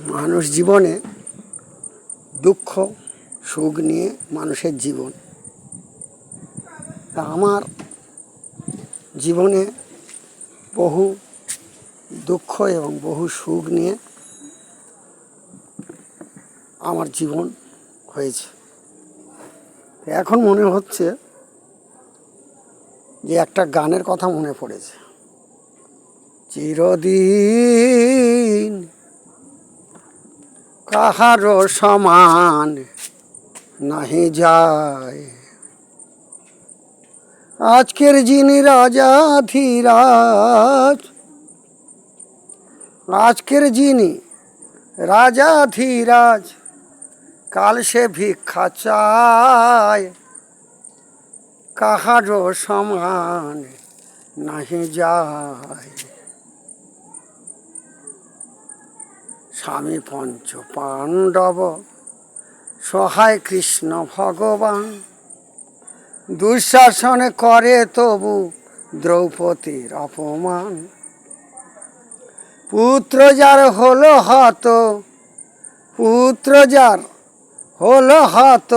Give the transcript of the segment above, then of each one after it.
মানুষ জীবনে দুঃখ সুখ নিয়ে মানুষের জীবন। আমার জীবনে বহু দুঃখ এবং বহু সুখ নিয়ে আমার জীবন হয়েছে। এখন মনে হচ্ছে যে একটা গানের কথা মনে পড়েছে, চিরদিন কাহারো সমান নাহি যায়, আজকের যিনি রাজাধিরাজ, আজকের যিনি রাজাধিরাজ, কাল সে ভিক্ষা চায়, কাহারো সমান নাহি যায়। স্বামী পঞ্চ পাণ্ডব সহায় কৃষ্ণ ভগবান, দুঃশাসনে করে তবু দ্রৌপদীর অপমান। পুত্র যার হলো হত, পুত্র যার হলো হত,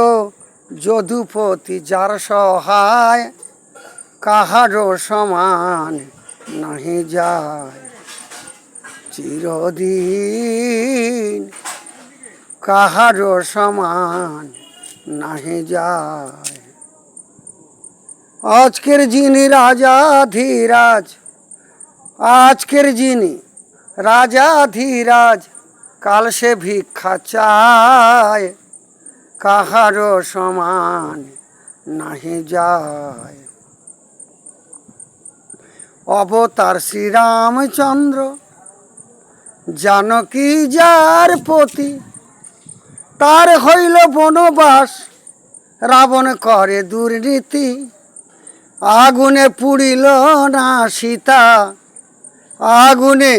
যদুপতি যার সহায়, কাহারো সমান নাহি যায়। চিরদিন কাহারো সমান নাহি যায়, আজকের যিনি রাজাধিরাজ, আজকের যিনি রাজাধিরাজ, কাল সে ভিক্ষা চায়, কাহারো সমান নাহি যায়। অবতার শ্রীরামচন্দ্র জানকী যার পতি, তার হইল বনবাস, রাবণ করে দুর্নীতি। আগুনে পুড়িল না সীতা, আগুনে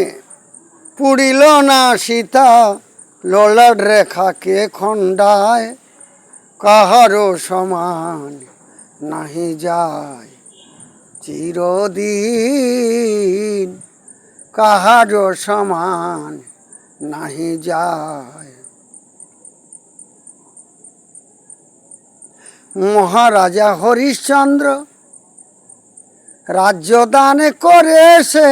পুড়িল না সীতা, ললাট রেখাকে খণ্ডায়, কাহারো সমান নাহি যায়। চিরদিন কাহারো সমান নাহি যায়। মহারাজা হরিশ্চন্দ্র রাজ্য দান করে সে,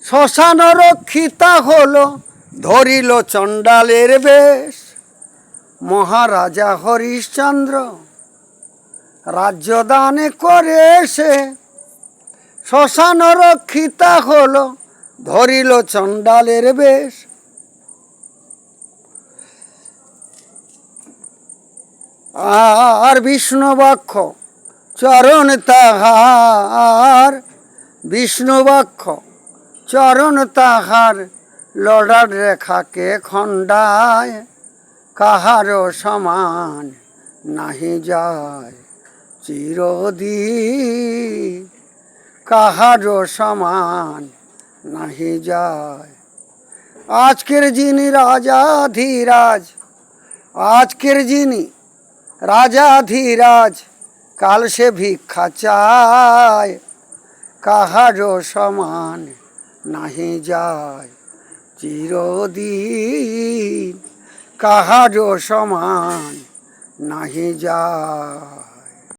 শ্মশান রক্ষিতা হলো, ধরিল চণ্ডালের বেশ। মহারাজা হরিশ্চন্দ্র রাজ্য দান করে সে, শ্মশান রক্ষিতা হলো, ধরিল চণ্ডালের বেশ। আর বিষ্ণুবক্ষ চরণ তাহার, বিষ্ণুবক্ষ চরণ তাহার, ললাট রেখাকে খণ্ডায়, কাহারো সমান নাহি যায়। চিরদিন কাহারো সমান নাহি যায়, আজকের যিনি রাজাধিরাজ, আজকের যিনি রাজাধিরাজ, কাল সে ভিক্ষা চায়, কাহারো সমান নাহি যায়। চিরদিন কাহারো সমান নাহি যায়।